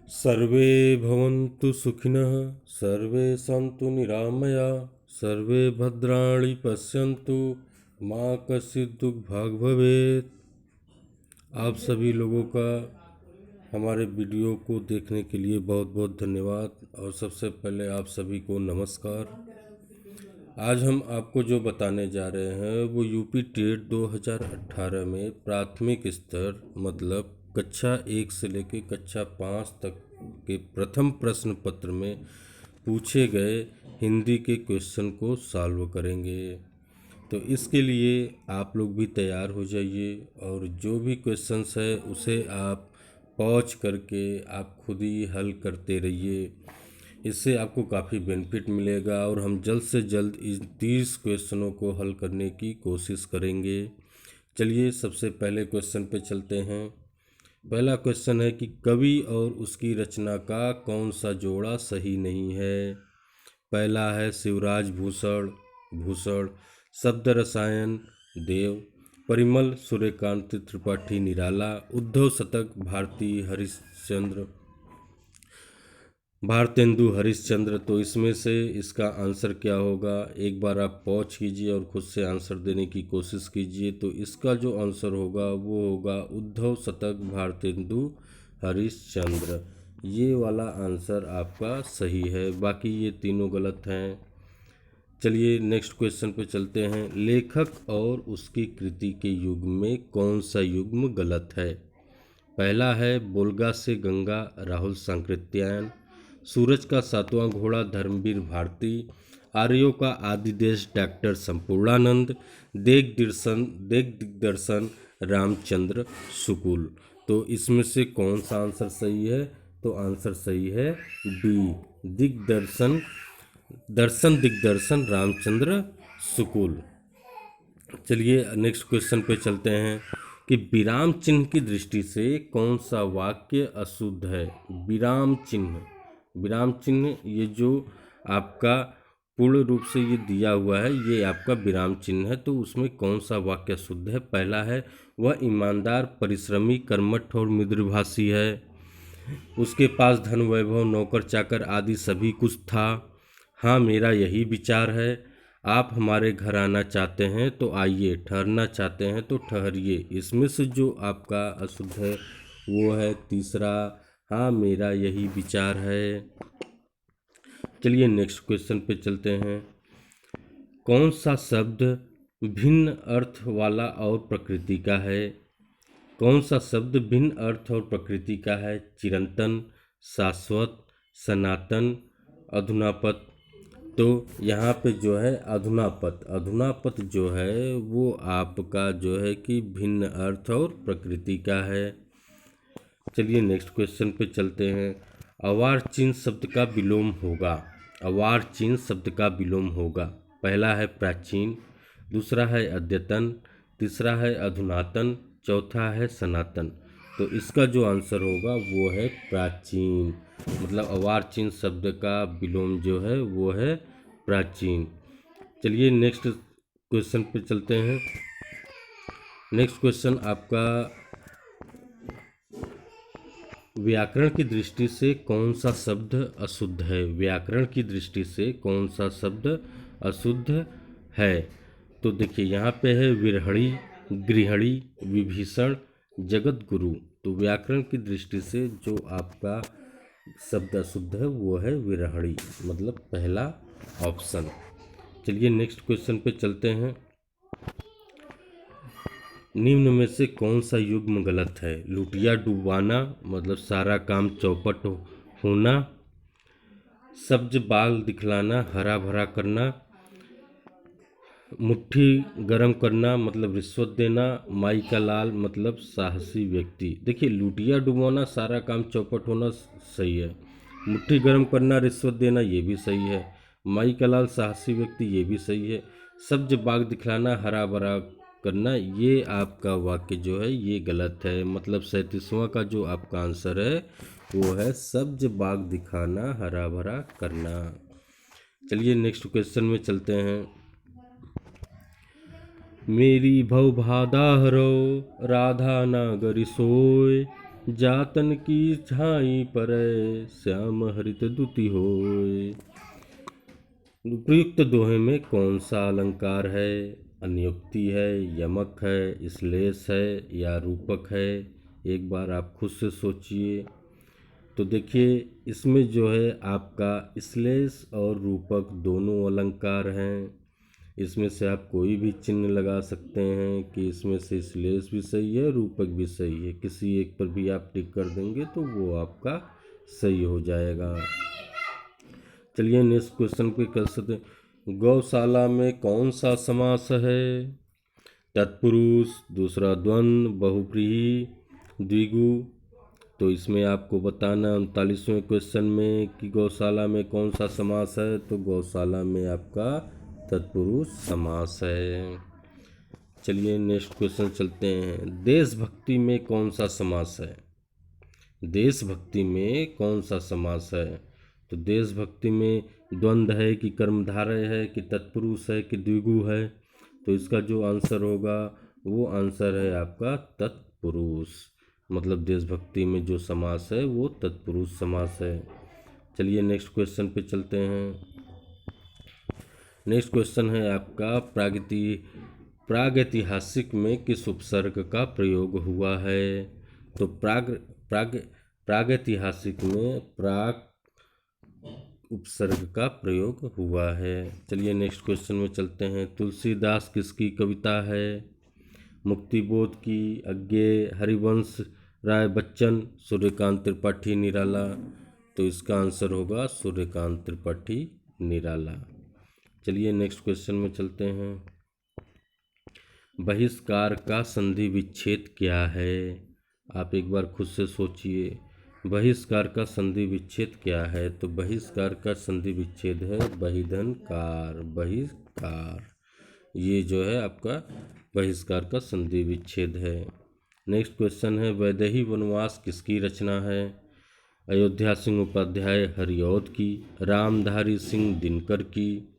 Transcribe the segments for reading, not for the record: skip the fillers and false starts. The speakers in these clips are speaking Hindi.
सर्वे भवन्तु सुखिनः, सर्वे सन्तु निरामया, सर्वे भद्राणि पश्यन्तु, माँ कश्चित् दुःखभाग् भवेत्। आप सभी लोगों का हमारे वीडियो को देखने के लिए बहुत बहुत धन्यवाद। और सबसे पहले आप सभी को नमस्कार। आज हम आपको जो बताने जा रहे हैं वो यूपी टेट 2018 में प्राथमिक स्तर मतलब कक्षा 1 से लेकर कक्षा 5 तक के प्रथम प्रश्न पत्र में पूछे गए हिंदी के क्वेश्चन को सॉल्व करेंगे। तो इसके लिए आप लोग भी तैयार हो जाइए और जो भी क्वेश्चंस है उसे आप पॉज करके आप खुद ही हल करते रहिए। इससे आपको काफ़ी बेनिफिट मिलेगा और हम जल्द से जल्द इन 30 क्वेश्चनों को हल करने की कोशिश करेंगे। चलिए सबसे पहले क्वेश्चन पे चलते हैं। पहला क्वेश्चन है कि कवि और उसकी रचना का कौन सा जोड़ा सही नहीं है। पहला है शिवराज भूषण, शब्द रसायन देव, परिमल सूर्यकांत त्रिपाठी निराला, उद्धव शतक भारतेंदु हरिश्चंद्र। तो इसमें से इसका आंसर क्या होगा, एक बार आप पॉज कीजिए और खुद से आंसर देने की कोशिश कीजिए। तो इसका जो आंसर होगा वो होगा उद्धव शतक भारतेंदु हरिश्चंद्र। ये वाला आंसर आपका सही है, बाकी ये तीनों गलत हैं। चलिए नेक्स्ट क्वेश्चन पे चलते हैं। लेखक और उसकी कृति के युग्म में कौन सा युग्म गलत है। पहला है बोल्गा से गंगा राहुल सांकृत्यायन, सूरज का सातवां घोड़ा धर्मवीर भारती, आर्यों का आदि देश डॉक्टर संपूर्णानंद, देग दिग्दर्शन रामचंद्र शुक्ल। तो इसमें से कौन सा आंसर सही है, तो आंसर सही है बी, दिग्दर्शन रामचंद्र शुक्ल। चलिए नेक्स्ट क्वेश्चन पे चलते हैं कि विराम चिन्ह की दृष्टि से कौन सा वाक्य अशुद्ध है। विराम चिन्ह ये जो आपका पूर्ण रूप से ये दिया हुआ है, ये आपका विराम चिन्ह है। तो उसमें कौन सा वाक्य शुद्ध है। पहला है वह ईमानदार परिश्रमी कर्मठ और मृदुभाषी है, उसके पास धन वैभव नौकर चाकर आदि सभी कुछ था। हाँ मेरा यही विचार है, आप हमारे घर आना चाहते हैं तो आइए, ठहरना चाहते हैं तो ठहरिए। इसमें से जो आपका अशुद्ध है वो है तीसरा, हाँ मेरा यही विचार है। चलिए नेक्स्ट क्वेश्चन पे चलते हैं। कौन सा शब्द भिन्न अर्थ वाला और प्रकृति का है। कौन सा शब्द भिन्न अर्थ और प्रकृति का है। चिरंतन, शाश्वत, सनातन, अधुनापत। तो यहाँ पे जो है अधुनापत जो है वो आपका जो है कि भिन्न अर्थ और प्रकृति का है। चलिए नेक्स्ट क्वेश्चन पे चलते हैं। अवार्चिन शब्द का विलोम होगा। पहला है प्राचीन, दूसरा है अद्यतन, तीसरा है अधुनातन, चौथा है सनातन। तो इसका जो आंसर होगा वो है प्राचीन, मतलब अवार्चिन शब्द का विलोम जो है वो है प्राचीन। चलिए नेक्स्ट क्वेश्चन पे चलते हैं। नेक्स्ट क्वेश्चन आपका व्याकरण की दृष्टि से कौन सा शब्द अशुद्ध है। व्याकरण की दृष्टि से कौन सा शब्द अशुद्ध है। तो देखिए यहाँ पे है विरहणी, गृहिणी, विभीषण, जगत गुरु। तो व्याकरण की दृष्टि से जो आपका शब्द अशुद्ध है वो है विरहणी, मतलब पहला ऑप्शन। चलिए नेक्स्ट क्वेश्चन पे चलते हैं। निम्न में से कौन सा युग्म गलत है। लुटिया डुबाना मतलब सारा काम चौपट होना, सब्ज बाग दिखलाना हरा भरा करना, मुट्ठी गरम करना मतलब रिश्वत देना, माई का लाल मतलब साहसी व्यक्ति। देखिए लुटिया डुबाना सारा काम चौपट होना सही है, मुट्ठी गरम करना रिश्वत देना ये भी सही है, माई का लाल साहसी व्यक्ति ये भी सही है, सब्ज बाग दिखलाना हरा भरा करना ये आपका वाक्य जो है ये गलत है। मतलब 37वां का जो आपका आंसर है वो है सब्ज बाग दिखाना हरा भरा करना। चलिए नेक्स्ट क्वेश्चन में चलते हैं। मेरी भव भादा हरो राधा नागरी सोय, जातन की झाई परय, श्याम हरित दुति होय। उपयुक्त दोहे में कौन सा अलंकार है? अन्योक्ति है, यमक है, श्लेष है या रूपक है? एक बार आप खुद से सोचिए। तो देखिए, इसमें जो है आपका श्लेष और रूपक दोनों अलंकार हैं। इसमें से आप कोई भी चिन्ह लगा सकते हैं कि इसमें से श्लेष भी सही है, रूपक भी सही है। किसी एक पर भी आप टिक कर देंगे तो वो आपका सही हो जाएगा। चलिए नेक्स्ट क्वेश्चन पे कर सकते हैं। गौशाला में कौन सा समास है? तत्पुरुष, दूसरा द्वंद्व, बहुव्रीहि, द्विगु। तो इसमें आपको बताना 39वें क्वेश्चन में कि गौशाला में कौन सा समास है। तो गौशाला में आपका तत्पुरुष समास है। चलिए नेक्स्ट क्वेश्चन चलते हैं। देशभक्ति में कौन सा समास है? देशभक्ति में कौन सा समास है? तो देशभक्ति में द्वंद्व है कि कर्मधारय है कि तत्पुरुष है कि द्विगु है? तो इसका जो आंसर होगा वो आंसर है आपका तत्पुरुष। मतलब देशभक्ति में जो समास है वो तत्पुरुष समास है। चलिए नेक्स्ट क्वेश्चन पे चलते हैं। नेक्स्ट क्वेश्चन है आपका प्रागैतिहासिक में किस उपसर्ग का प्रयोग हुआ है? तो प्रागैतिहासिक में प्राग उपसर्ग का प्रयोग हुआ है। चलिए नेक्स्ट क्वेश्चन में चलते हैं। तुलसीदास किसकी कविता है? मुक्तिबोध की, अज्ञेय, हरिवंश राय बच्चन, सूर्यकांत त्रिपाठी निराला। तो इसका आंसर होगा सूर्यकांत त्रिपाठी निराला। चलिए नेक्स्ट क्वेश्चन में चलते हैं। बहिष्कार का संधि विच्छेद क्या है? आप एक बार खुद से सोचिए, बहिष्कार का संधि विच्छेद क्या है? तो बहिष्कार का संधि विच्छेद है बहिधनकार, बहिष्कार। ये जो है आपका बहिष्कार का संधि विच्छेद है। नेक्स्ट क्वेश्चन है। वैदेही वनवास किसकी रचना है? अयोध्या सिंह उपाध्याय हरिऔध की, रामधारी सिंह दिनकर की,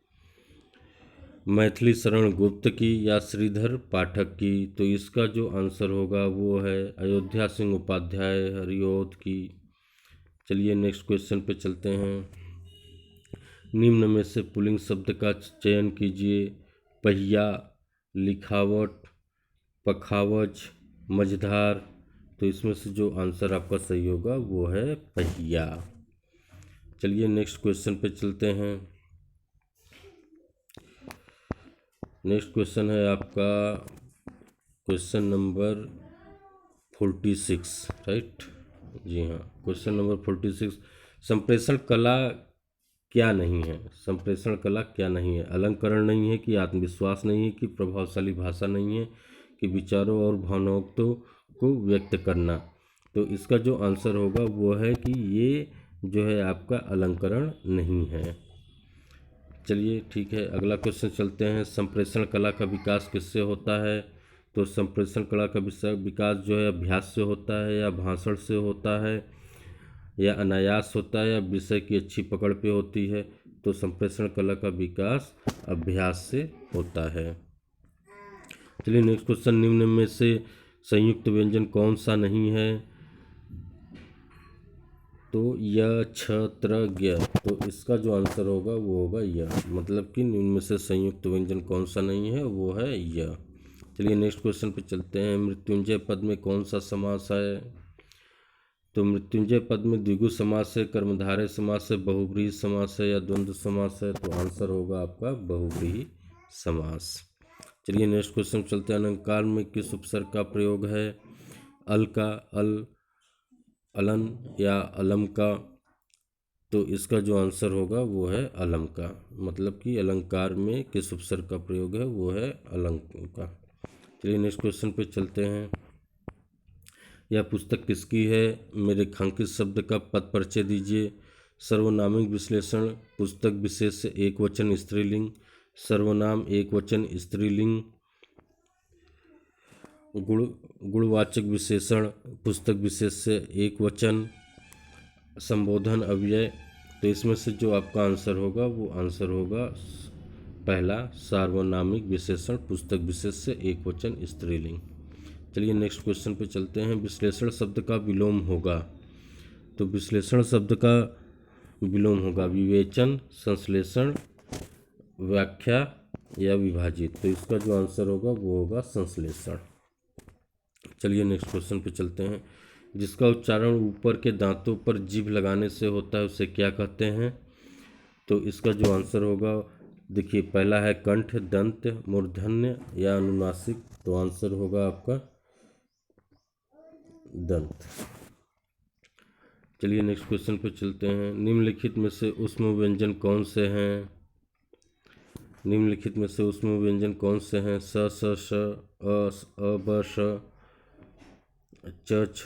मैथिली शरण गुप्त की या श्रीधर पाठक की? तो इसका जो आंसर होगा वो है अयोध्या सिंह उपाध्याय हरिऔध की। चलिए नेक्स्ट क्वेश्चन पे चलते हैं। निम्न में से पुल्लिंग शब्द का चयन कीजिए। पहिया, लिखावट, पखावज, मझधार। तो इसमें से जो आंसर आपका सही होगा वो है पहिया। चलिए नेक्स्ट क्वेश्चन पे चलते हैं। नेक्स्ट क्वेश्चन है आपका क्वेश्चन नंबर 46, राइट? जी हाँ, क्वेश्चन नंबर 46। संप्रेषण कला क्या नहीं है? संप्रेषण कला क्या नहीं है? अलंकरण नहीं है कि आत्मविश्वास नहीं है कि प्रभावशाली भाषा नहीं है कि विचारों और भावनाओं को व्यक्त करना? तो इसका जो आंसर होगा वो है कि ये जो है आपका अलंकरण नहीं है। चलिए ठीक है, अगला क्वेश्चन चलते हैं। संप्रेषण कला का विकास किससे होता है? तो संप्रेषण कला का विकास जो है अभ्यास से होता है या भाषण से होता है या अनायास होता है या विषय की अच्छी पकड़ पे होती है? तो संप्रेषण कला का विकास अभ्यास से होता है। चलिए नेक्स्ट क्वेश्चन। निम्न में से संयुक्त व्यंजन कौन सा नहीं है? तो य, छ, त्र, ज्ञ। तो इसका जो आंसर होगा वो होगा य। मतलब कि इनमें से संयुक्त व्यंजन कौन सा नहीं है? वो है य। चलिए नेक्स्ट क्वेश्चन पे चलते हैं। मृत्युंजय पद में कौन सा समास है? तो मृत्युंजय पद में द्विगु समास है, कर्मधारय समास है, बहुव्रीहि समास है या द्वंद्व समास है? तो आंसर होगा आपका बहुव्रीहि समास। चलिए नेक्स्ट क्वेश्चन चलते हैं। अलंकार में किस उपसर्ग का प्रयोग है? अल का, अल, अलन या अलम का? तो इसका जो आंसर होगा वो है अलम का। मतलब कि अलंकार में किस उपसर्ग का प्रयोग है? वो है अलम का। चलिए नेक्स्ट क्वेश्चन पे चलते हैं। यह पुस्तक किसकी है? मेरे रेखांकित शब्द का पद परिचय दीजिए। सर्वनामिक विश्लेषण, पुस्तक विशेष से एक वचन स्त्रीलिंग, सर्वनाम एक वचन स्त्रीलिंग, गुणवाचक विशेषण, पुस्तक विशेष से एक वचन, संबोधन अव्यय। तो इसमें से जो आपका आंसर होगा वो आंसर होगा पहला, सार्वनामिक विशेषण, पुस्तक विशेष से एक वचन स्त्रीलिंग। चलिए नेक्स्ट क्वेश्चन पे चलते हैं। विश्लेषण शब्द का विलोम होगा, तो विश्लेषण शब्द का विलोम होगा विवेचन, संश्लेषण, व्याख्या या विभाजित। तो इसका जो आंसर होगा वो होगा संश्लेषण। चलिए नेक्स्ट क्वेश्चन पे चलते हैं। जिसका उच्चारण ऊपर के दांतों पर जीभ लगाने से होता है उसे क्या कहते हैं? तो इसका जो आंसर होगा, देखिए पहला है कंठ, दंत, मूर्धन्य या अनुनासिक। तो आंसर होगा आपका दंत। चलिए नेक्स्ट क्वेश्चन पे चलते हैं। निम्नलिखित में से ऊष्म व्यंजन कौन से हैं? निम्नलिखित में से ऊष्म व्यंजन कौन से हैं? स, स, श, अ, ब, श, च, छ,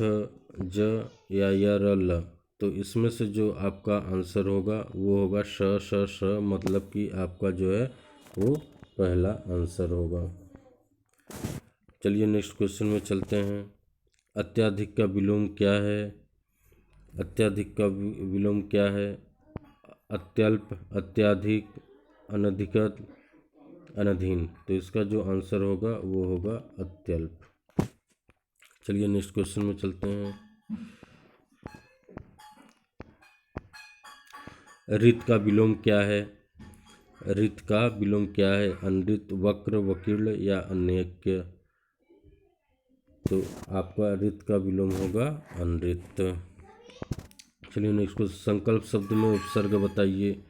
ज या य, र, ल। तो इसमें से जो आपका आंसर होगा वो होगा श, श, श, मतलब कि आपका जो है वो पहला आंसर होगा। चलिए नेक्स्ट क्वेश्चन में चलते हैं। अत्याधिक का विलोम क्या है? अत्याधिक का विलोम क्या है? अत्यल्प, अत्याधिक, अनधिकृत, अनधीन। तो इसका जो आंसर होगा वो होगा अत्यल्प। चलिए नेक्स्ट क्वेश्चन में चलते हैं। रित का विलोम क्या है? रित का विलोम क्या है? अनृत, वक्र, वकीर्ण या अनेक्य। तो आपका रित का विलोम होगा अनृत। चलिए नेक्स्ट क्वेश्चन। संकल्प शब्द में उपसर्ग बताइए।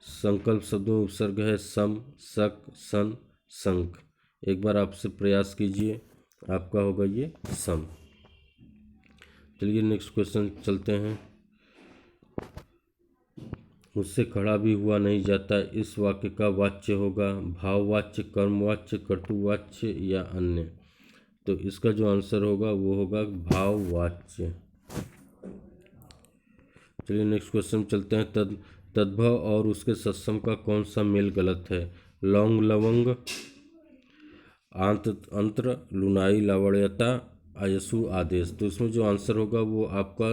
संकल्प शब्द में उपसर्ग है सम, सक, सन, संक। एक बार आपसे प्रयास कीजिए, आपका होगा ये सम। चलिए नेक्स्ट क्वेश्चन चलते हैं। मुझसे खड़ा भी हुआ नहीं जाता, इस वाक्य का वाच्य होगा भाववाच्य, कर्मवाच्य, कर्तृवाच्य या अन्य। तो इसका जो आंसर होगा वो होगा भाववाच्य। चलिए नेक्स्ट क्वेश्चन चलते हैं। तद्भव और उसके सत्सम का कौन सा मेल गलत है? लौंग, लवंग, आंत, अंत्र, लुनाई, लावण्यता, आयसु, आदेश। तो इसमें जो आंसर होगा वो आपका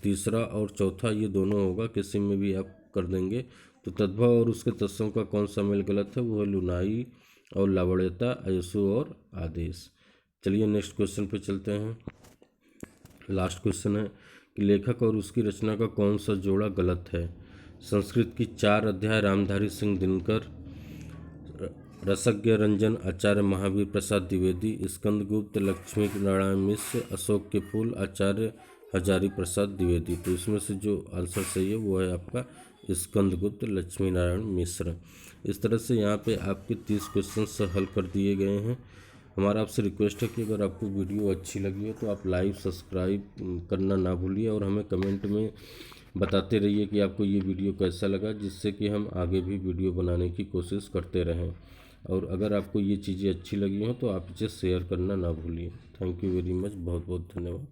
तीसरा और चौथा ये दोनों होगा, किसी में भी आप कर देंगे। तो तद्भव और उसके तत्सम का कौन सा मेल गलत है? वो है लुनाई और लावण्यता, आयसु और आदेश। चलिए नेक्स्ट क्वेश्चन पे चलते हैं। लास्ट क्वेश्चन है कि लेखक और उसकी रचना का कौन सा जोड़ा गलत है? संस्कृत की 4 अध्याय रामधारी सिंह दिनकर, रसज्ञ रंजन आचार्य महावीर प्रसाद द्विवेदी, स्कंदगुप्त लक्ष्मी नारायण मिश्र, अशोक के फूल आचार्य हजारी प्रसाद द्विवेदी। तो इसमें से जो आंसर सही है वो है आपका स्कंदगुप्त लक्ष्मी नारायण मिश्र। इस तरह से यहाँ पे आपके 30 क्वेश्चन हल कर दिए गए हैं। हमारा आपसे रिक्वेस्ट है कि अगर आपको वीडियो अच्छी लगी हो तो आप लाइक, सब्सक्राइब करना ना भूलिए और हमें कमेंट में बताते रहिए कि आपको ये वीडियो कैसा लगा, जिससे कि हम आगे भी वीडियो बनाने की कोशिश करते रहें। और अगर आपको ये चीज़ें अच्छी लगी हो तो आप इसे शेयर करना ना भूलिए। थैंक यू वेरी मच, बहुत बहुत धन्यवाद।